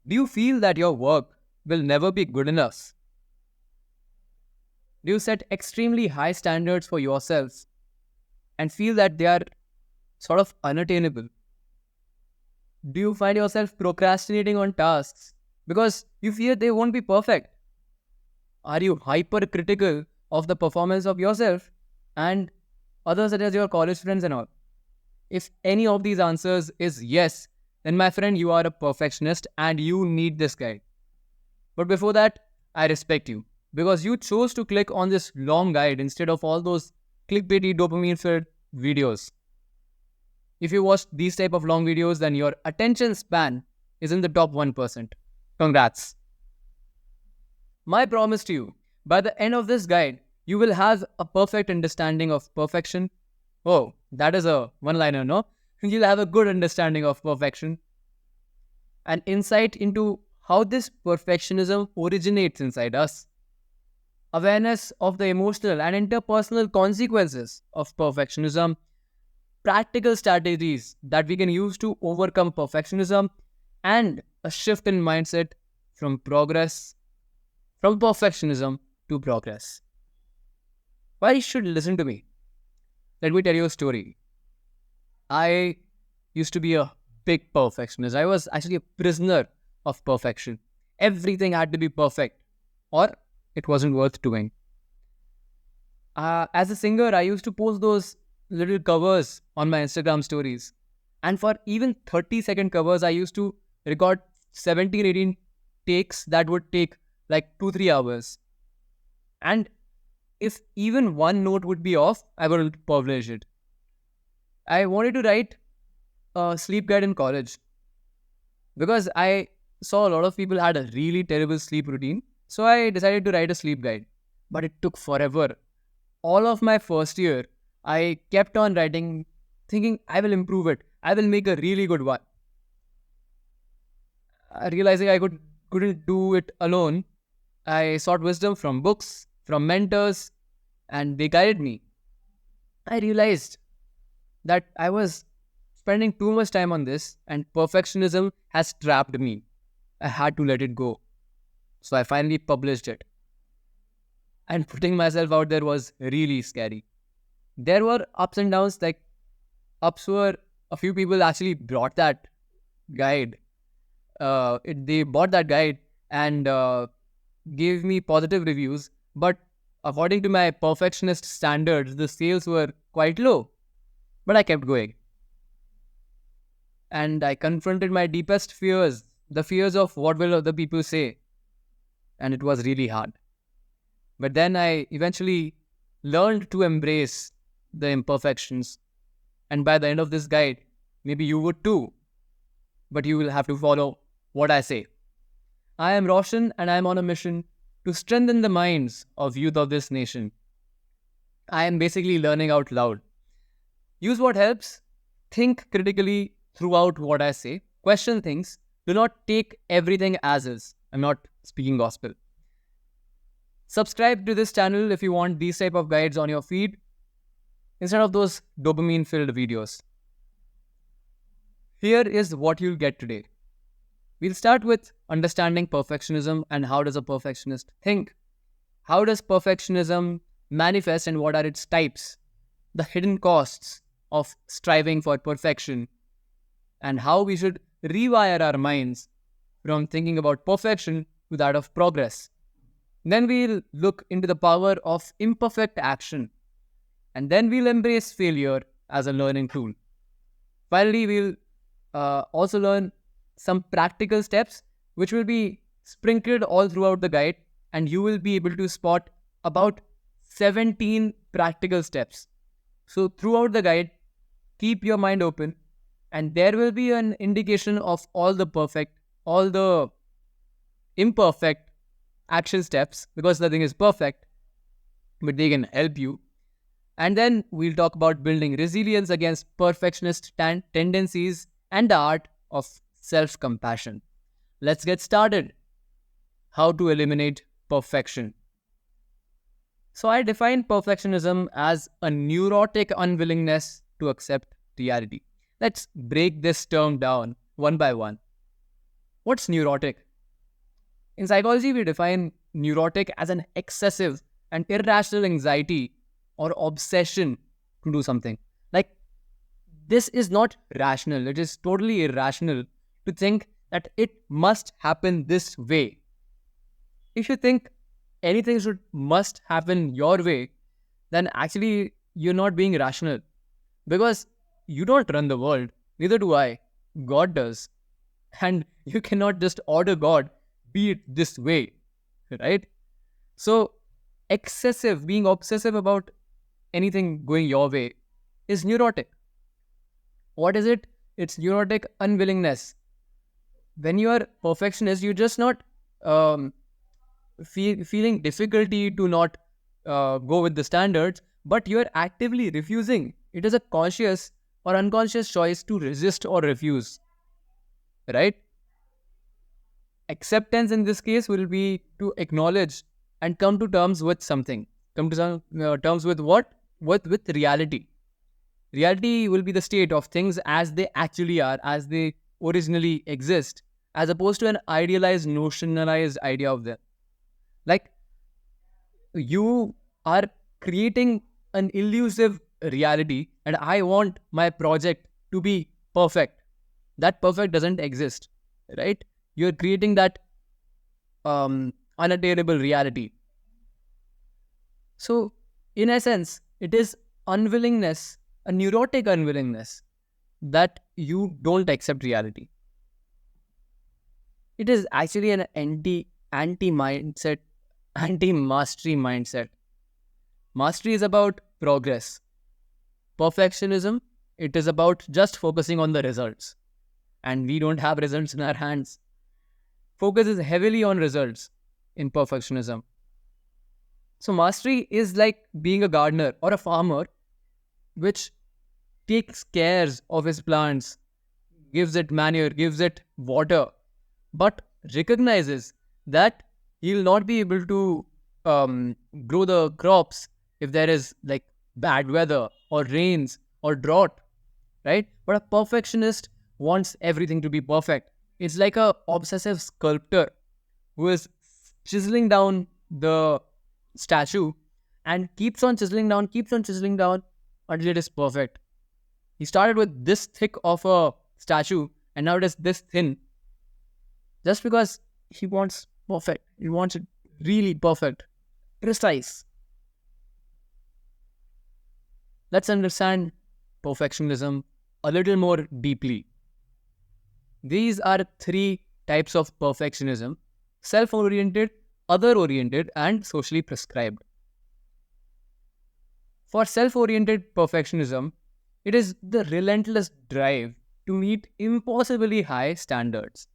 Do you feel that your work will never be good enough? Do you set extremely high standards for yourself and feel that they are sort of unattainable? Do you find yourself procrastinating on tasks because you fear they won't be perfect? Are you hypercritical of the performance of yourself and others, such as your college friends and all? If any of these answers is yes, then my friend, you are a perfectionist and you need this guide. But before that, I respect you because you chose to click on this long guide instead of all those clickbaity dopamine filled videos. If you watch these type of long videos, then your attention span is in the top 1%. Congrats. My promise to you, by the end of this guide, you will have a perfect understanding of perfection. Oh, that is a one liner, no? You'll have a good understanding of perfection, an insight into how this perfectionism originates inside us, awareness of the emotional and interpersonal consequences of perfectionism, practical strategies that we can use to overcome perfectionism, and a shift in mindset from progress, from perfectionism to progress. Why you should listen to me? Let me tell you a story. I used to be a big perfectionist. I was actually a prisoner of perfection. Everything had to be perfect, or it wasn't worth doing. As a singer, I used to post those little covers on my Instagram stories. And for even 30-second covers, I used to record 17, 18 takes that would take like 2, 3 hours. And if even one note would be off, I would publish it. I wanted to write a sleep guide in college because I saw a lot of people had a really terrible sleep routine. So I decided to write a sleep guide. But it took forever. All of my first year, I kept on writing, thinking I will improve it. I will make a really good one. Realizing couldn't do it alone, I sought wisdom from books, from mentors, and they guided me. I realized that I was spending too much time on this, and perfectionism has trapped me. I had to let it go. So I finally published it. And putting myself out there was really scary. There were ups and downs, like ups were a few people actually brought that guide. They bought that guide and gave me positive reviews. But according to my perfectionist standards, the sales were quite low. But I kept going. And I confronted my deepest fears, the fears of what will other people say. And it was really hard. But then I eventually learned to embrace the imperfections. And by the end of this guide, maybe you would too. But you will have to follow what I say. I am Roshan and I am on a mission to strengthen the minds of youth of this nation. I am basically learning out loud. Use what helps, think critically throughout what I say, question things, do not take everything as is. I'm not speaking gospel. Subscribe to this channel if you want these type of guides on your feed instead of those dopamine filled videos. Here is what you'll get today. We'll start with understanding perfectionism and how does a perfectionist think. How does perfectionism manifest and what are its types? The hidden costs of striving for perfection and how we should rewire our minds from thinking about perfection to that of progress. Then we'll look into the power of imperfect action. And then we'll embrace failure as a learning tool. Finally, we'll also learn some practical steps which will be sprinkled all throughout the guide, and you will be able to spot about 17 practical steps. So throughout the guide, keep your mind open and there will be an indication of all the perfect, all the imperfect action steps because nothing is perfect, but they can help you. And then we'll talk about building resilience against perfectionist tendencies and the art of self-compassion. Let's get started. How to eliminate perfection. So I define perfectionism as a neurotic unwillingness to accept reality. Let's break this term down one by one. What's neurotic? In psychology, we define neurotic as an excessive and irrational anxiety or obsession to do something. Like, this is not rational, it is totally irrational to think that it must happen this way. If you think anything should must happen your way, then actually you're not being rational, because you don't run the world, neither do I. God does. And you cannot just order God, be it this way, right? So, excessive, being obsessive about anything going your way is neurotic. What is it? It's neurotic unwillingness. When you are perfectionist, you're just not um, feeling difficulty to not go with the standards, but you're actively refusing. It is a conscious or unconscious choice to resist or refuse, right? Acceptance in this case will be to acknowledge and come to terms with something. Come to some terms with what? With reality. Reality will be the state of things as they actually are, as they originally exist, as opposed to an idealized, notionalized idea of them. Like, you are creating an elusive reality, and I want my project to be perfect. That perfect doesn't exist, right? You're creating that unattainable reality. So, in essence, it is unwillingness, a neurotic unwillingness, that you don't accept reality. It is actually an anti mindset, anti mastery mindset. Mastery is about progress. Perfectionism, it is about just focusing on the results. And we don't have results in our hands. Focus is heavily on results in perfectionism. So mastery is like being a gardener or a farmer, which takes cares of his plants, gives it manure, gives it water, but recognizes that he'll not be able to grow the crops if there is like bad weather or rains or drought, right? But a perfectionist wants everything to be perfect. It's like a obsessive sculptor who is chiseling down the statue and keeps on chiseling down until it is perfect. He started with this thick of a statue and now it is this thin, just because he wants perfect. He wants it really perfect, precise. Let's understand perfectionism a little more deeply. These are three types of perfectionism: self oriented, other oriented, and socially prescribed. For self oriented perfectionism, it is the relentless drive to meet impossibly high standards,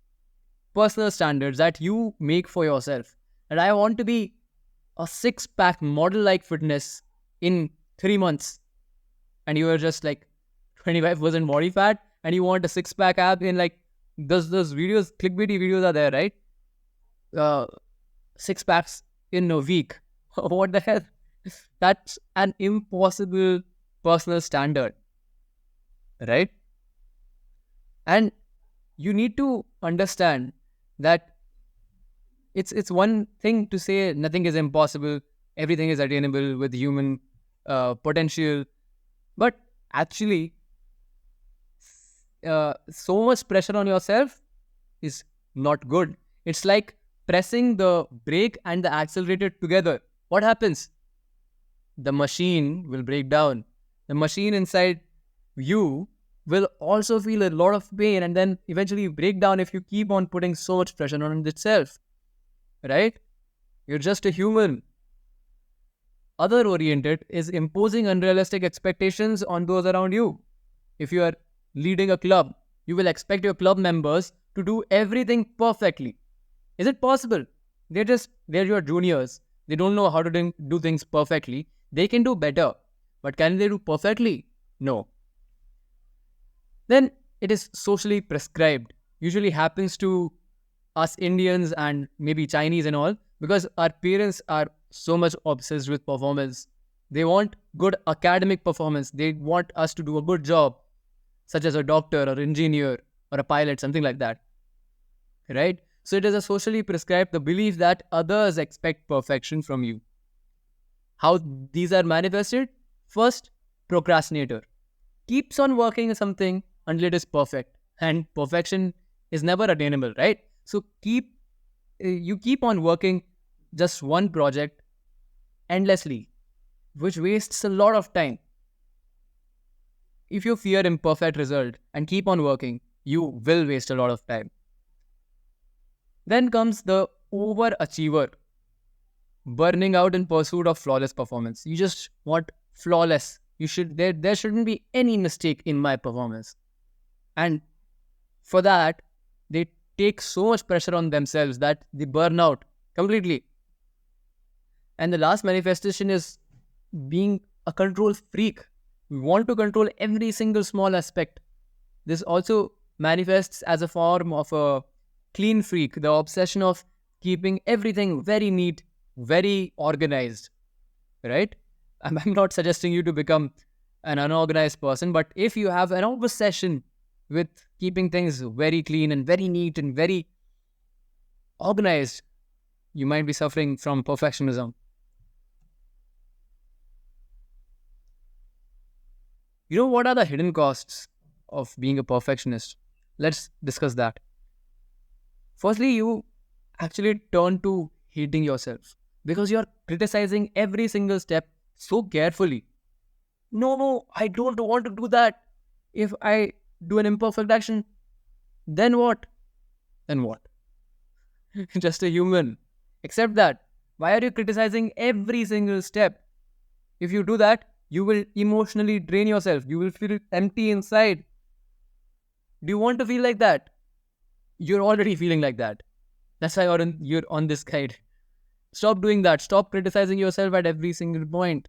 personal standards that you make for yourself. And I want to be a six-pack model like fitness in 3 months, and you are just like 25% body fat, and you want a six-pack ab in like those videos, clickbaity videos are there, right? Uh, Six packs in a week. What the hell? That's an impossible personal standard, right? And you need to understand that it's one thing to say nothing is impossible, everything is attainable with human potential, but actually, so much pressure on yourself is not good. It's like pressing the brake and the accelerator together. What happens? The machine will break down. The machine inside you will also feel a lot of pain and then eventually break down if you keep on putting so much pressure on itself. Right? You're just a human. Other oriented is imposing unrealistic expectations on those around you. If you are leading a club, you will expect your club members to do everything perfectly. Is it possible? They're your juniors. They don't know how to do things perfectly. They can do better. But can they do perfectly? No. Then it is socially prescribed. Usually happens to us Indians and maybe Chinese and all, because our parents are so much obsessed with performance. They want good academic performance. They want us to do a good job, such as a doctor or engineer or a pilot, something like that. right? So it is a socially prescribed the belief that others expect perfection from you. How these are manifested? First, procrastinator keeps on working on something until it is perfect, and perfection is never attainable, right? So you keep on working just one project endlessly, which wastes a lot of time. If you fear imperfect result and keep on working, you will waste a lot of time. Then comes the overachiever, burning out in pursuit of flawless performance. You just want flawless. There shouldn't be any mistake in my performance. And for that, they take so much pressure on themselves that they burn out completely. And the last manifestation is being a control freak. We want to control every single small aspect. This also manifests as a form of a clean freak, the obsession of keeping everything very neat, very organized, right? I'm not suggesting you to become an unorganized person, but if you have an obsession with keeping things very clean and very neat and very organized, you might be suffering from perfectionism. You know what are the hidden costs of being a perfectionist? Let's discuss that. Firstly, you actually turn to hating yourself because you're criticizing every single step so carefully. No, I don't want to do that. If I do an imperfect action, then what? Then what? Just a human. Accept that. Why are you criticizing every single step? If you do that, you will emotionally drain yourself. You will feel empty inside. Do you want to feel like that? You're already feeling like that. That's why you're on this guide. Stop doing that. Stop criticizing yourself at every single point.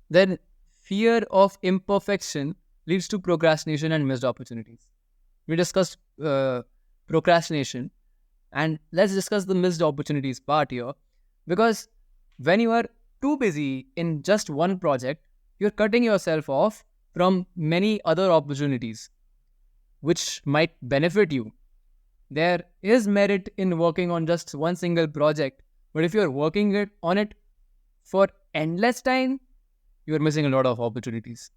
Then, fear of imperfection leads to procrastination and missed opportunities. We discussed procrastination, and let's discuss the missed opportunities part here. Because when you are too busy in just one project, you're cutting yourself off from many other opportunities which might benefit you. There is merit in working on just one single project, but if you're on it for endless time, you're missing a lot of opportunities,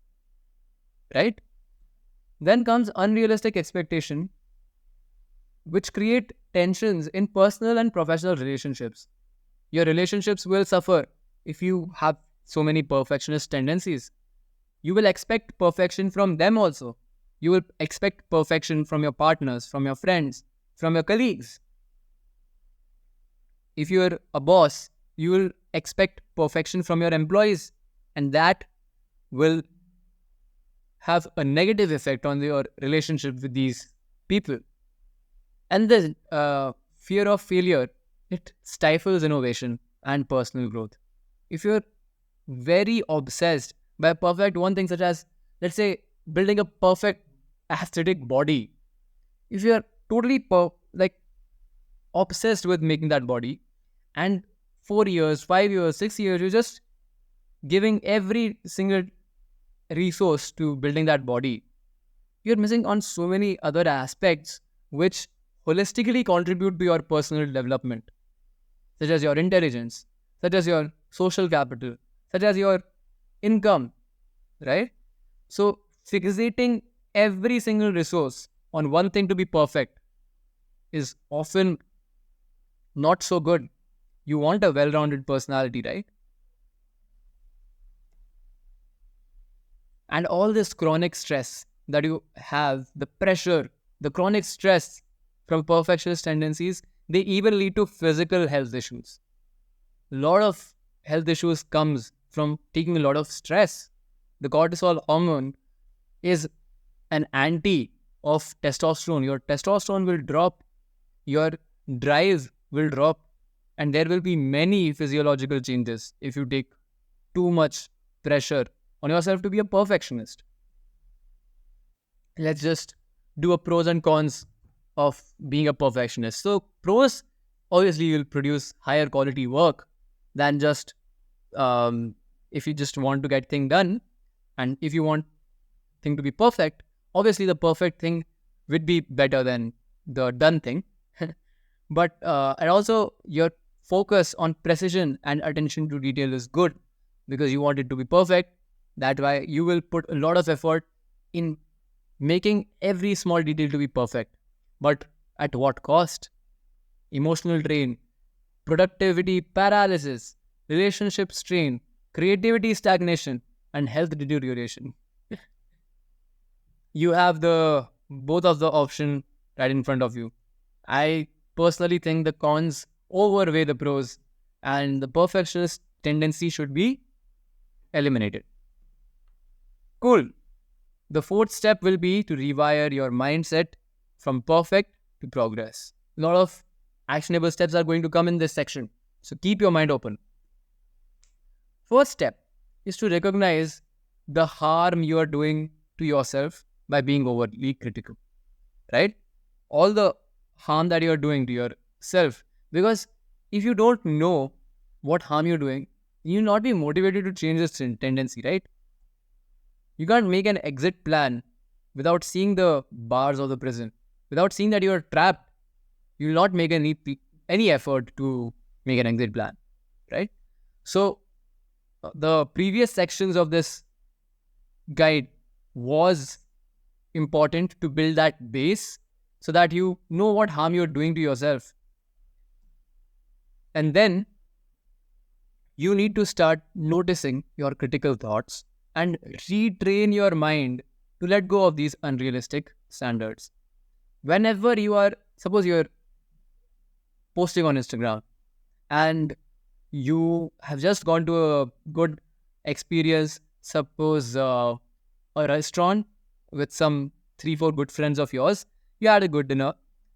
right? Then comes unrealistic expectation, which create tensions in personal and professional relationships. Your relationships will suffer if you have so many perfectionist tendencies. You will expect perfection from them also. You will expect perfection from your partners, from your friends, from your colleagues. If you're a boss, you will expect perfection from your employees, and that will have a negative effect on your relationship with these people. And the fear of failure, it stifles innovation and personal growth. If you're very obsessed by perfect one thing, such as, let's say, building a perfect aesthetic body, if you're totally obsessed with making that body, and 4 years, 5 years, 6 years, you're just giving every single resource to building that body, you're missing on so many other aspects which holistically contribute to your personal development, such as your intelligence, such as your social capital, such as your income, right? So, fixating every single resource on one thing to be perfect is often not so good. You want a well rounded personality, right? And all this chronic stress that you have, the pressure, the chronic stress from perfectionist tendencies, they even lead to physical health issues. A lot of health issues comes from taking a lot of stress. The cortisol hormone is an anti of testosterone. Your testosterone will drop, your drive will drop, and there will be many physiological changes if you take too much pressure on yourself to be a perfectionist. Let's just do a pros and cons of being a perfectionist. So, pros, obviously, you'll produce higher quality work than just if you just want to get thing done. And if you want thing to be perfect, obviously the perfect thing would be better than the done thing. But and also your focus on precision and attention to detail is good because you want it to be perfect. That's why you will put a lot of effort in making every small detail to be perfect. But at what cost? Emotional drain, productivity paralysis, relationship strain, creativity stagnation, and health deterioration. You have the both of the option right in front of you. I personally think the cons overweigh the pros, and the perfectionist tendency should be eliminated. Cool. The fourth step will be to rewire your mindset from perfect to progress. A lot of actionable steps are going to come in this section. So keep your mind open. First step is to recognize the harm you are doing to yourself by being overly critical, right? All the harm that you are doing to yourself. Because if you don't know what harm you're doing, you'll not be motivated to change this tendency, right? You can't make an exit plan without seeing the bars of the prison. Without seeing that you're trapped, you will not make any effort to make an exit plan, right? So, the previous sections of this guide was important to build that base so that you know what harm you're doing to yourself. And then you need to start noticing your critical thoughts and retrain your mind to let go of these unrealistic standards. Whenever you are, suppose you're posting on Instagram and you have just gone to a good experience, suppose a restaurant with some 3-4 good friends of yours, you had a good dinner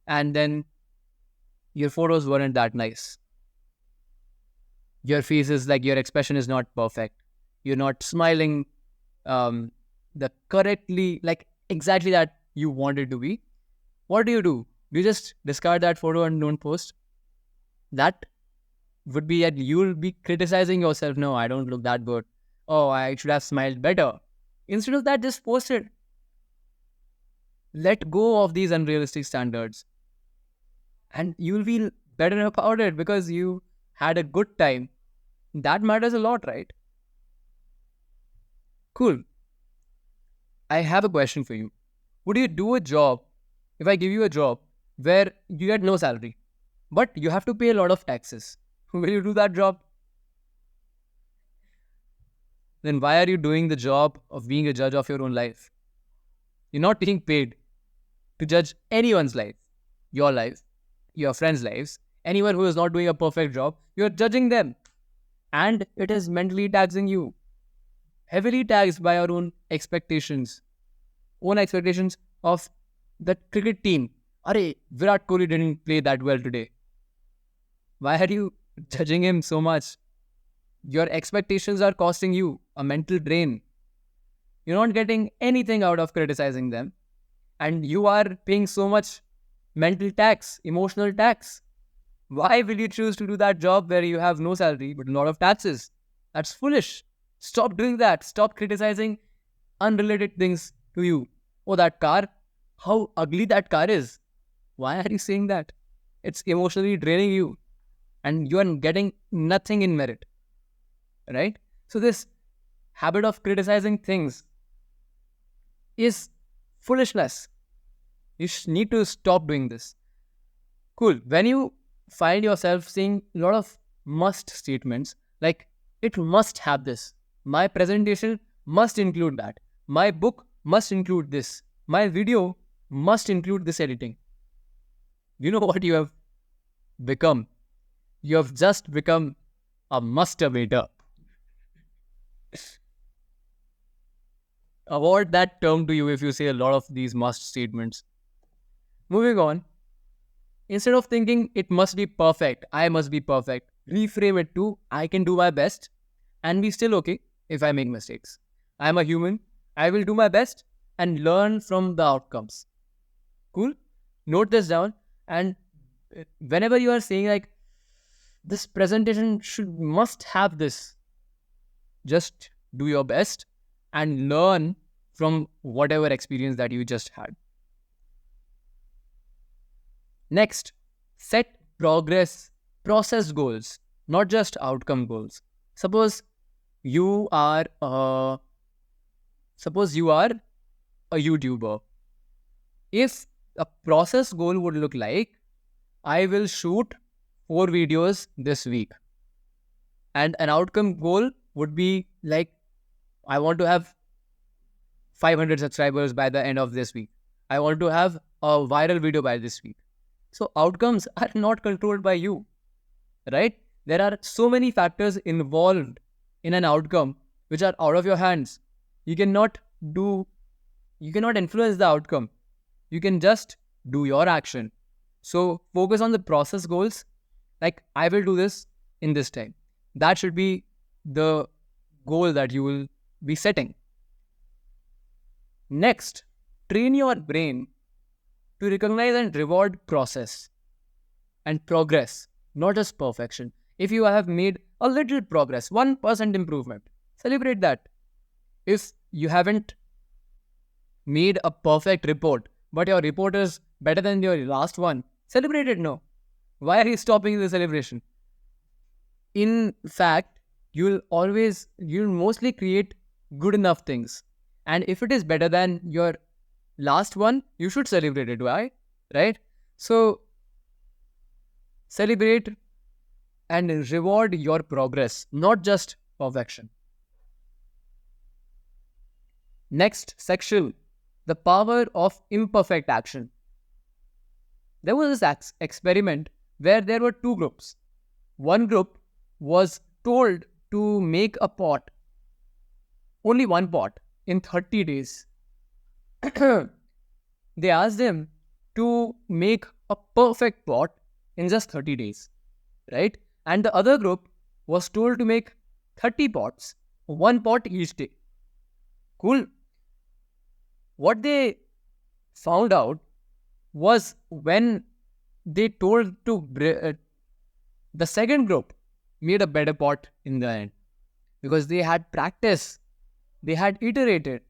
and then your photos weren't that nice. Your face is like, your expression is not perfect. You're not smiling the correctly, like exactly that you wanted to be. What do? Do you just discard that photo and don't post? That would be that you'll be criticizing yourself. No, I don't look that good. Oh, I should have smiled better. Instead of that, just post it. Let go of these unrealistic standards. And you'll feel better about it because you had a good time. That matters a lot, right? Cool. I have a question for you. Would you do a job, if I give you a job where you get no salary, but you have to pay a lot of taxes? Will you do that job? Then why are you doing the job of being a judge of your own life? You're not being paid to judge anyone's life, your life, your friends' lives. Anyone who is not doing a perfect job, you're judging them. And it is mentally taxing you. Heavily taxed by our own expectations of the cricket team. Arey, Virat Kohli didn't play that well today. Why are you judging him so much? Your expectations are costing you a mental drain. You're not getting anything out of criticizing them. And you are paying so much mental tax, emotional tax. Why will you choose to do that job where you have no salary but a lot of taxes? That's foolish. Stop doing that. Stop criticizing unrelated things to you. Oh, that car, how ugly that car is. Why are you saying that? It's emotionally draining you and you are getting nothing in merit. Right? So this habit of criticizing things is foolishness. You need to stop doing this. Cool. When you find yourself saying a lot of must statements, like it must have this. My presentation must include that. My book must include this. My video must include this editing. You know what you have become? You have just become a masturbator. Award that term to you if you say a lot of these must statements. Moving on. Instead of thinking it must be perfect, I must be perfect, reframe it to I can do my best and be still okay if I make mistakes. I am a human. I will do my best and learn from the outcomes. Cool? Note this down. And whenever you are saying like this presentation must have this, just do your best and learn from whatever experience that you just had. Next, set process goals, not just outcome goals. Suppose you are a, suppose you are a YouTuber. If a process goal would look like, I will shoot 4 videos this week, and an outcome goal would be like, I want to have 500 subscribers by the end of this week. I want to have a viral video by this week. So outcomes are not controlled by you, right? There are so many factors involved in an outcome which are out of your hands. You cannot influence the outcome. You can just do your action. So focus on the process goals. Like, I will do this in this time. That should be the goal that you will be setting. Next, train your brain to recognize and reward process and progress, not just perfection. If you have made a little progress, 1% improvement, celebrate that. If you haven't made a perfect report, but your report is better than your last one, celebrate it now. Why are you stopping the celebration? In fact, you'll mostly create good enough things. And if it is better than your last one, you should celebrate it. Why? Right? So, celebrate and reward your progress, not just perfection. Next section, the power of imperfect action. There was this experiment where there were 2 groups. One group was told to make a pot, only one pot, in 30 days. They asked them to make a perfect pot in just 30 days, right? And the other group was told to make 30 pots, one pot each day. Cool. What they found out was, when they told to the second group made a better pot in the end, because they had practice, they had iterated.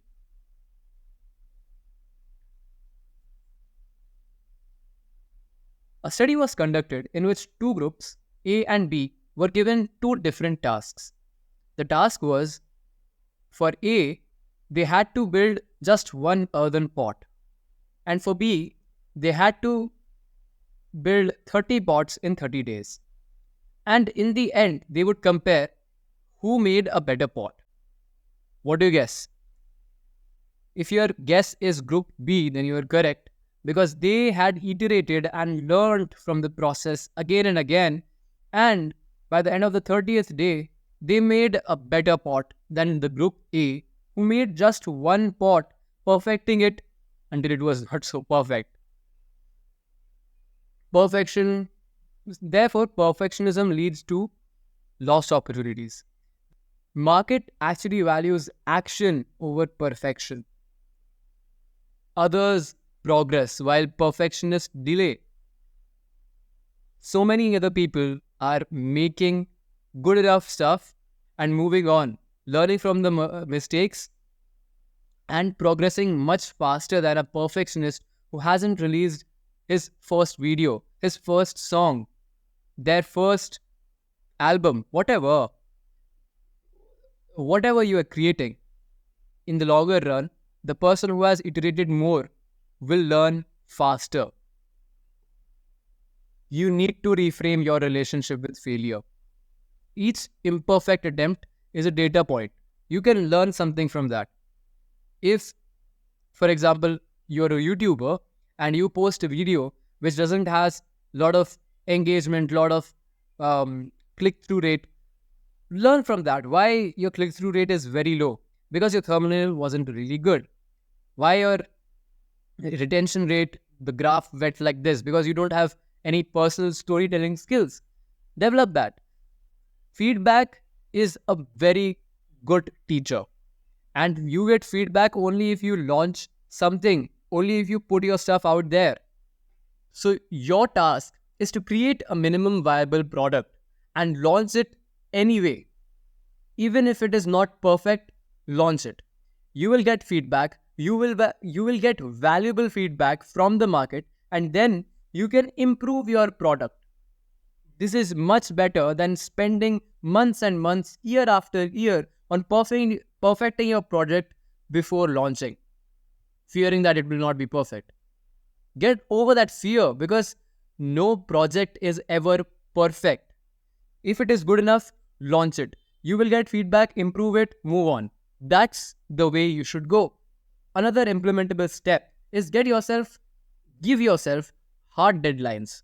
A study was conducted in which 2 groups, A and B, were given 2 different tasks. The task was, for A, they had to build just one earthen pot, and for B, they had to build 30 pots in 30 days. And in the end, they would compare who made a better pot. What do you guess? If your guess is group B, then you are correct, because they had iterated and learned from the process again and again, and by the end of the 30th day, they made a better pot than the group A, who made just one pot, perfecting it until it was not so perfect. Therefore, perfectionism leads to lost opportunities. Market actually values action over perfection. Others progress while perfectionists delay. So many other people are making good enough stuff and moving on, learning from the mistakes and progressing much faster than a perfectionist who hasn't released his first video, his first song, their first album, whatever you are creating. In the longer run, the person who has iterated more will learn faster. You need to reframe your relationship with failure. Each imperfect attempt is a data point. You can learn something from that. If, for example, you're a YouTuber and you post a video which doesn't has lot of engagement, lot of click-through rate, learn from that. Why your click-through rate is very low? Because your thumbnail wasn't really good. Why your retention rate, the graph went like this? Because you don't have any personal storytelling skills. Develop that. Feedback is a very good teacher. And you get feedback only if you launch something, only if you put your stuff out there. So your task is to create a minimum viable product and launch it anyway. Even if it is not perfect, launch it. You will get feedback. You will get valuable feedback from the market, and then you can improve your product. This is much better than spending months and months, year after year, on perfecting your project before launching, fearing that it will not be perfect. Get over that fear, because no project is ever perfect. If it is good enough, launch it. You will get feedback, improve it, move on. That's the way you should go. Another implementable step is give yourself hard deadlines.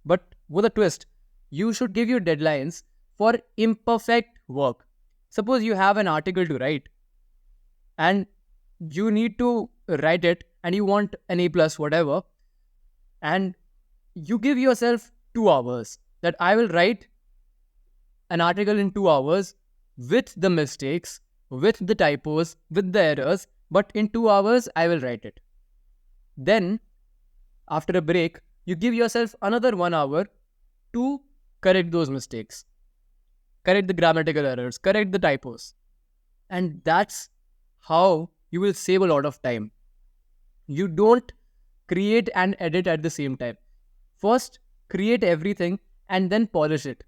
But with a twist, you should give your deadlines for imperfect work. Suppose you have an article to write and you need to write it and you want an A plus, whatever, and you give yourself 2 hours that I will write an article in 2 hours with the mistakes, with the typos, with the errors, but in 2 hours I will write it. Then, after a break, you give yourself another 1 hour to correct those mistakes, correct the grammatical errors, correct the typos. And that's how you will save a lot of time. You don't create and edit at the same time. First, create everything and then polish it.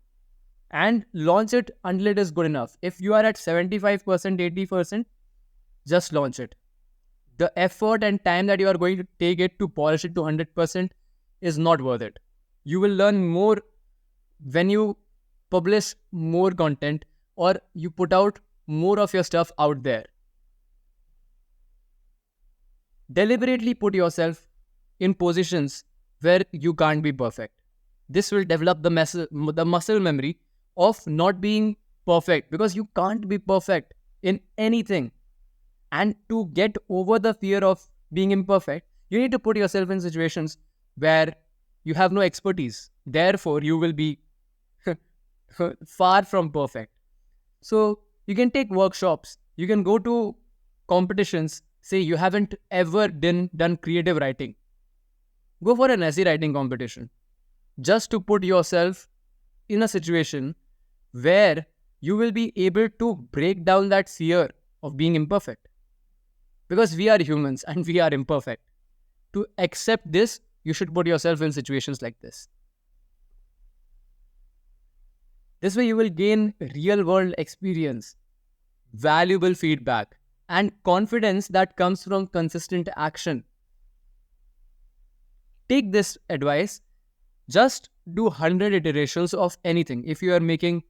And launch it until it is good enough. If you are at 75%, 80%, just launch it. The effort and time that you are going to take it to polish it to 100% is not worth it. You will learn more when you publish more content or you put out more of your stuff out there. Deliberately put yourself in positions where you can't be perfect. This will develop the muscle memory of not being perfect, because you can't be perfect in anything. And to get over the fear of being imperfect, you need to put yourself in situations where you have no expertise. Therefore, you will be far from perfect. So you can take workshops, you can go to competitions. Say you haven't ever done creative writing. Go for an essay writing competition, just to put yourself in a situation where you will be able to break down that fear of being imperfect. Because we are humans and we are imperfect. To accept this, you should put yourself in situations like this. This way you will gain real world experience, valuable feedback, and confidence that comes from consistent action. Take this advice, just do 100 iterations of anything. If you are making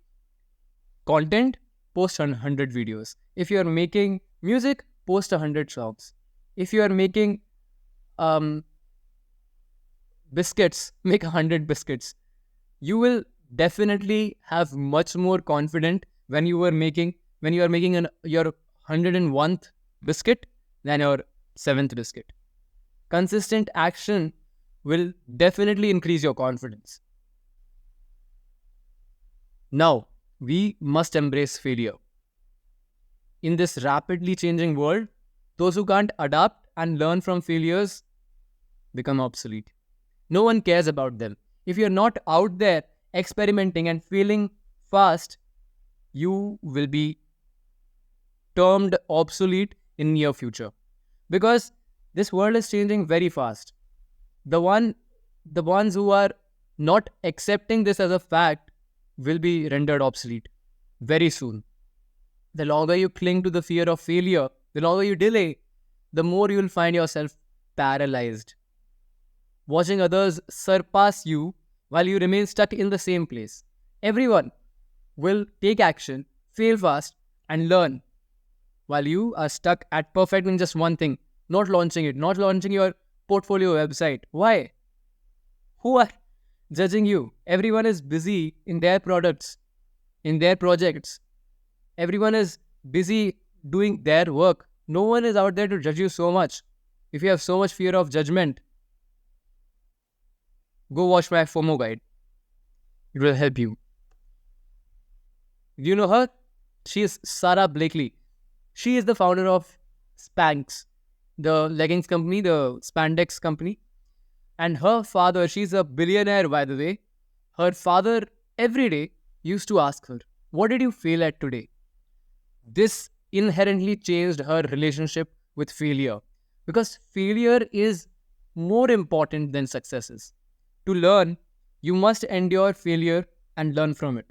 content, post 100 videos. If you are making music, post 100 songs. If you are making biscuits, make 100 biscuits. You will definitely have much more confident when you are making your 101th biscuit than your 7th biscuit. Consistent action will definitely increase your confidence. Now, we must embrace failure. In this rapidly changing world, those who can't adapt and learn from failures become obsolete. No one cares about them. If you're not out there experimenting and failing fast, you will be termed obsolete in near future. Because this world is changing very fast. The ones who are not accepting this as a fact will be rendered obsolete very soon. The longer you cling to the fear of failure, the longer you delay, the more you will find yourself paralyzed, watching others surpass you while you remain stuck in the same place. Everyone will take action, fail fast, and learn, while you are stuck at perfecting just one thing, not launching it, not launching your portfolio website. Why? Who are judging you? Everyone is busy in their products, in their projects. Everyone is busy doing their work. No one is out there to judge you so much. If you have so much fear of judgment, go watch my FOMO guide. It will help you. Do you know her? She is Sara Blakely. She is the founder of Spanx, the leggings company, the spandex company. And her father, she's a billionaire by the way. Her father every day used to ask her, "What did you fail at today?" This inherently changed her relationship with failure, because failure is more important than successes. To learn, you must endure failure and learn from it.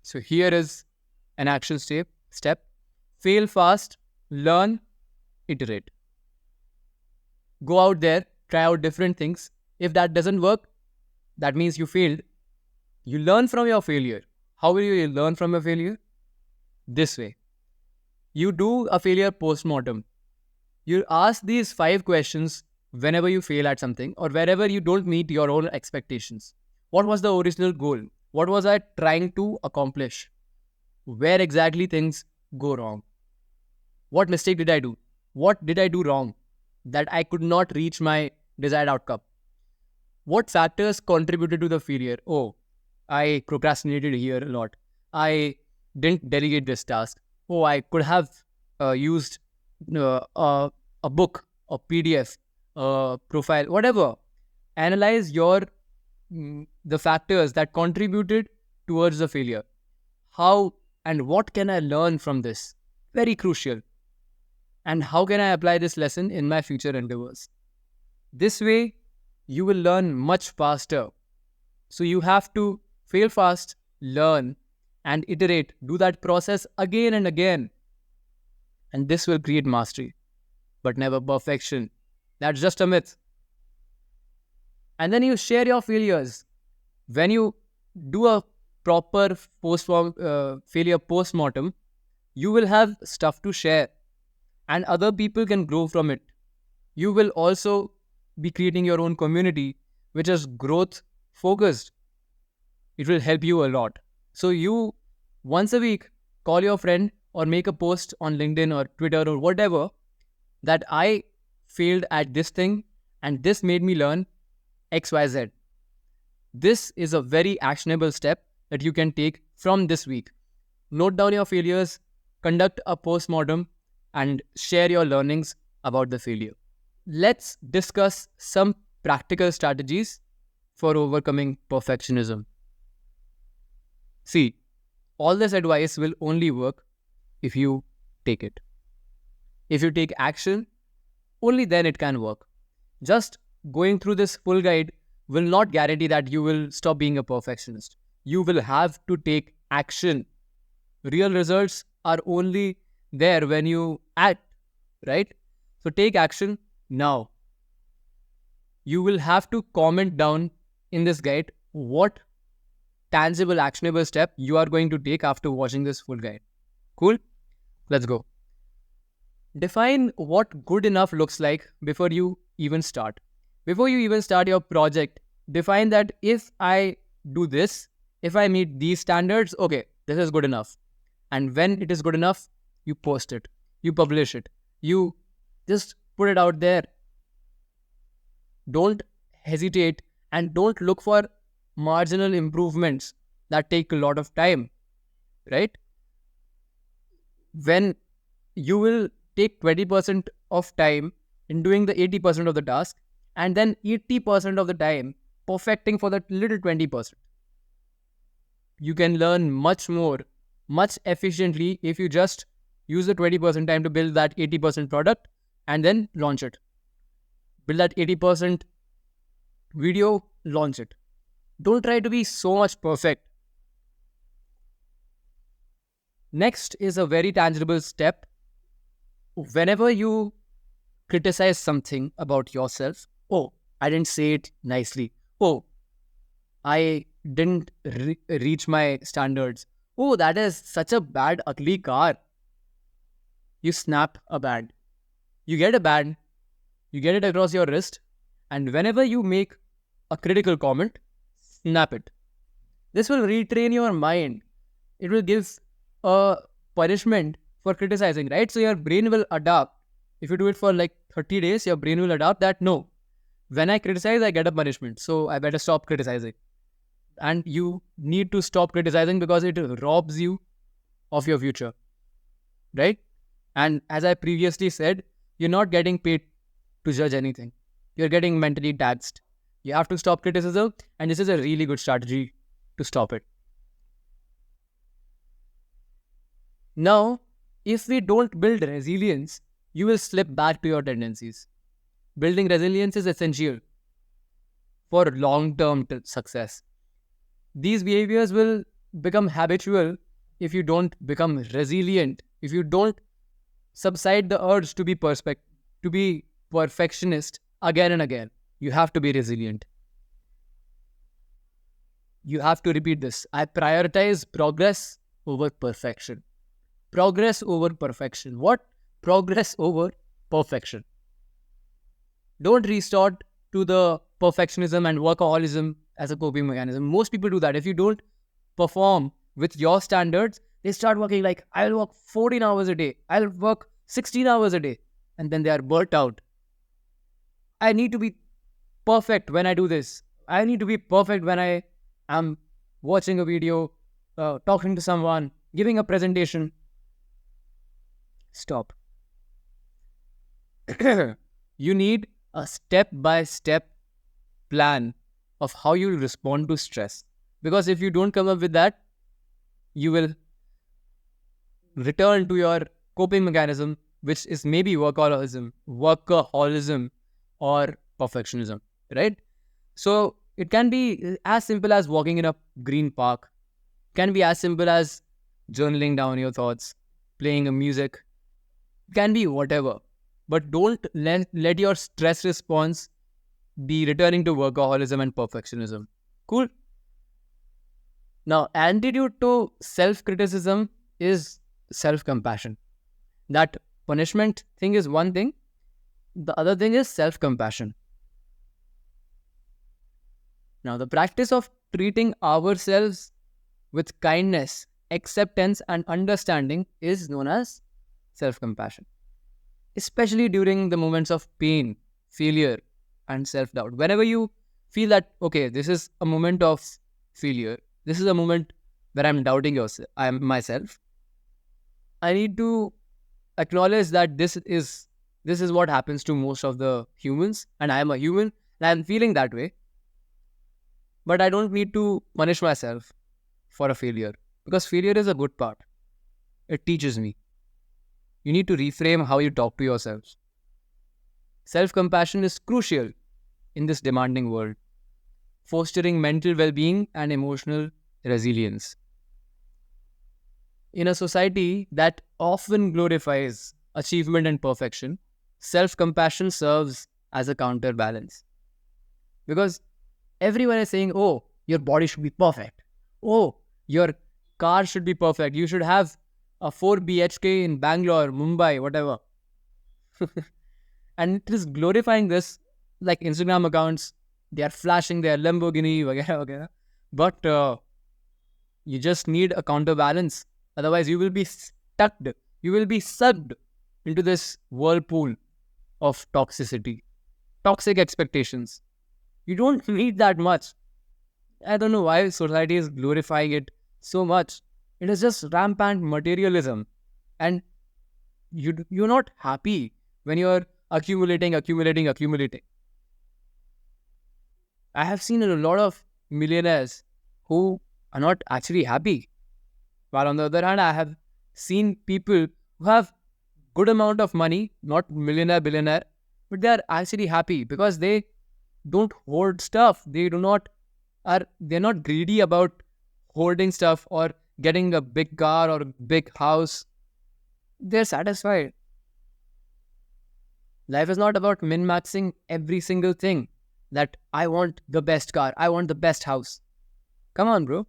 So here is an action step. Fail fast, learn, iterate. Go out there, try out different things. If that doesn't work, that means you failed. You learn from your failure. How will you learn from your failure? This way. You do a failure post-mortem. You ask these 5 questions whenever you fail at something or wherever you don't meet your own expectations. What was the original goal? What was I trying to accomplish? Where exactly things go wrong? What mistake did I do? What did I do wrong that I could not reach my desired outcome? What factors contributed to the failure? Oh, I procrastinated here a lot. I didn't delegate this task. Oh, I could have used a book, a PDF, a profile, whatever. Analyze the factors that contributed towards the failure. How and what can I learn from this? Very crucial. And how can I apply this lesson in my future endeavors? This way, you will learn much faster. So you have to fail fast, learn, and iterate. Do that process again and again. And this will create mastery, but never perfection. That's just a myth. And then you share your failures. When you do a proper failure post-mortem, you will have stuff to share and other people can grow from it. You will also be creating your own community, which is growth focused. It will help you a lot. So you, once a week, call your friend or make a post on LinkedIn or Twitter or whatever that I failed at this thing and this made me learn XYZ. This is a very actionable step that you can take from this week. Note down your failures, conduct a post-mortem, and share your learnings about the failure. Let's discuss some practical strategies for overcoming perfectionism. See, all this advice will only work if you take it. If you take action, only then it can work. Just going through this full guide will not guarantee that you will stop being a perfectionist. You will have to take action. Real results are only there when you act, right? So take action now. You will have to comment down in this guide what tangible, actionable step you are going to take after watching this full guide. Cool? Let's go. Define what good enough looks like before you even start. Before you even start your project, define that if I do this, if I meet these standards, okay, this is good enough. And when it is good enough, you post it, you publish it, you just put it out there. Don't hesitate and don't look for marginal improvements that take a lot of time, right? When you will take 20% of time in doing the 80% of the task and then 80% of the time perfecting for that little 20%. You can learn much more, much efficiently if you just use the 20% time to build that 80% product and then launch it. Build that 80% video, launch it. Don't try to be so much perfect. Next is a very tangible step. Whenever you criticize something about yourself, oh, I didn't say it nicely. Oh, I didn't reach my standards. Oh, that is such a bad, ugly car. You snap a band. You get a band, you get it across your wrist, and whenever you make a critical comment, snap it. This will retrain your mind. It will give a punishment for criticizing, right? So your brain will adapt. If you do it for like 30 days, your brain will adapt that no, when I criticize, I get a punishment. So I better stop criticizing. And you need to stop criticizing because it robs you of your future, right? And as I previously said, you're not getting paid to judge anything. You're getting mentally taxed. You have to stop criticism, and this is a really good strategy to stop it. Now, if we don't build resilience, you will slip back to your tendencies. Building resilience is essential. for long-term success. These behaviors will become habitual if you don't become resilient, if you don't subside the urge to be perfectionist again and again. You have to be resilient. You have to repeat this. I prioritize progress over perfection. Progress over perfection. What? Progress over perfection. Don't resort to the perfectionism and workaholism as a coping mechanism. Most people do that. If you don't perform with your standards, they start working like, I'll work 14 hours a day. I'll work 16 hours a day. And then they are burnt out. I need to be perfect when I do this. I need to be perfect when I am watching a video, talking to someone, giving a presentation. Stop. You need a step-by-step plan of how you respond to stress. Because if you don't come up with that, you will return to your coping mechanism, which is maybe workaholism or perfectionism, right? So it can be as simple as walking in a green park. It can be as simple as journaling down your thoughts, playing a music. It can be whatever. But don't let your stress response be returning to workaholism and perfectionism. Cool? Now, antidote to self-criticism is self-compassion. That punishment thing is one thing. The other thing is self-compassion. Now, the practice of treating ourselves with kindness, acceptance, and understanding is known as self-compassion. Especially during the moments of pain, failure, and self-doubt. Whenever you feel that, okay, this is a moment of failure, this is a moment where I'm doubting myself, I need to acknowledge that this is what happens to most of the humans, and I am a human, and I'm feeling that way. But I don't need to punish myself for a failure, because failure is a good part. It teaches me. You need to reframe how you talk to yourself. Self-compassion is crucial in this demanding world, fostering mental well-being and emotional resilience. In a society that often glorifies achievement and perfection, self-compassion serves as a counterbalance. Because everyone is saying, oh, your body should be perfect. Oh, your car should be perfect. You should have a 4 BHK in Bangalore, Mumbai, whatever. And it is glorifying this, like Instagram accounts, they are flashing their Lamborghini, wagera, wagera. But you just need a counterbalance. Otherwise, you will be stuck. You will be sucked into this whirlpool of toxicity, toxic expectations. You don't need that much. I don't know why society is glorifying it so much. It is just rampant materialism. And you're not happy when you're accumulating. I have seen a lot of millionaires who are not actually happy. While on the other hand, I have seen people who have good amount of money, not millionaire, billionaire, but they are actually happy because they don't hoard stuff. They're not greedy about hoarding stuff or getting a big car or a big house. They're satisfied. Life is not about min-maxing every single thing. That I want the best car, I want the best house. Come on, bro.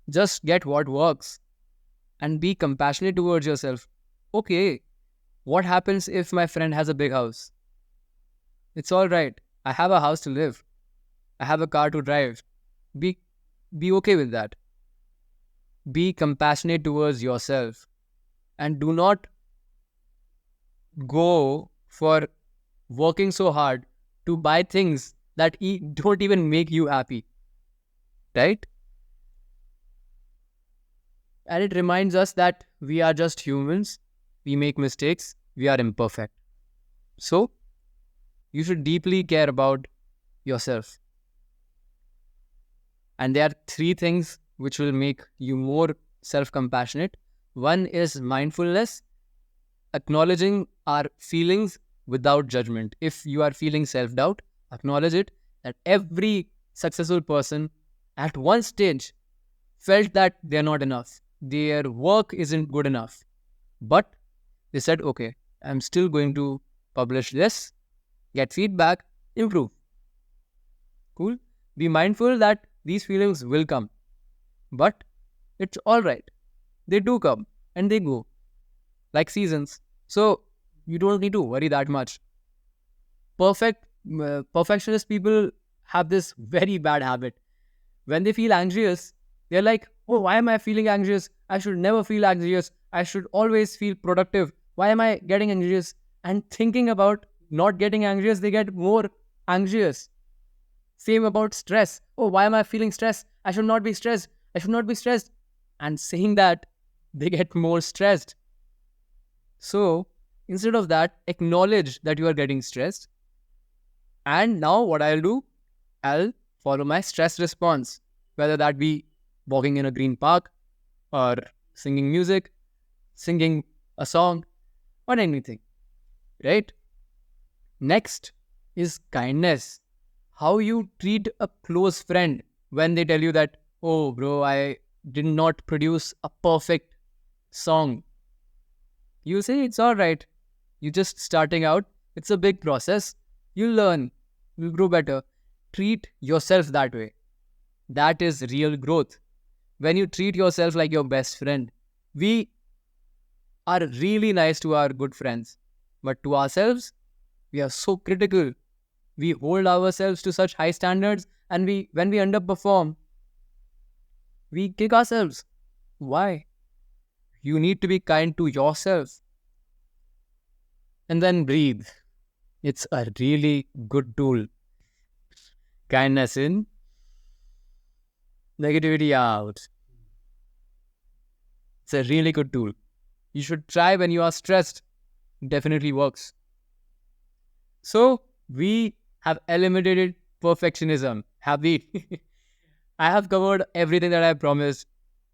Just get what works and be compassionate towards yourself. Okay, what happens if my friend has a big house? It's all right. I have a house to live. I have a car to drive. Be okay with that. Be compassionate towards yourself. And do not go for working so hard to buy things that don't even make you happy. Right? And it reminds us that we are just humans. We make mistakes. We are imperfect. So, you should deeply care about yourself. And there are 3 things which will make you more self-compassionate. One is mindfulness, acknowledging our feelings without judgment. If you are feeling self-doubt, acknowledge it that every successful person at one stage felt that they're not enough. Their work isn't good enough. But they said, okay, I'm still going to publish this, get feedback, improve. Cool. Be mindful that these feelings will come. But it's alright. They do come and they go like seasons. So you don't need to worry that much. Perfectionist people have this very bad habit. When they feel anxious, they're like, oh, why am I feeling anxious? I should never feel anxious. I should always feel productive. Why am I getting anxious? And thinking about not getting anxious, they get more anxious. Same about stress. Oh, why am I feeling stressed? I should not be stressed. I should not be stressed. And saying that, they get more stressed. So instead of that, acknowledge that you are getting stressed. And now what I'll do, I'll follow my stress response, whether that be walking in a green park or singing music, singing a song or anything, right? Next is kindness. How you treat a close friend when they tell you that, oh, bro, I did not produce a perfect song. You say it's all right. You're just starting out. It's a big process. You'll learn. You'll grow better. Treat yourself that way. That is real growth. When you treat yourself like your best friend, we are really nice to our good friends. But to ourselves, we are so critical. We hold ourselves to such high standards, and when we underperform, we kick ourselves. Why? You need to be kind to yourself. And then breathe. It's a really good tool. Kindness in, negativity out. It's a really good tool. You should try when you are stressed. Definitely works. So, we have eliminated perfectionism. Have we? I have covered everything that I promised,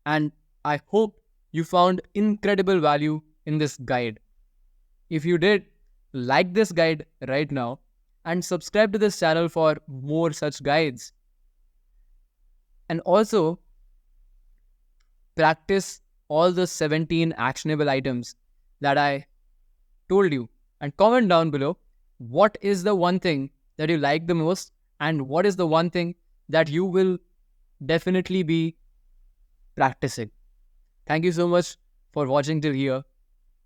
and I hope you found incredible value in this guide. If you did, like this guide right now and subscribe to this channel for more such guides. And also, practice all the 17 actionable items that I told you, and comment down below what is the one thing that you like the most and what is the one thing that you will definitely be practicing. Thank you so much for watching till here.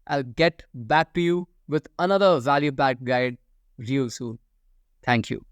I'll get back to you with another value-packed guide real soon. Thank you.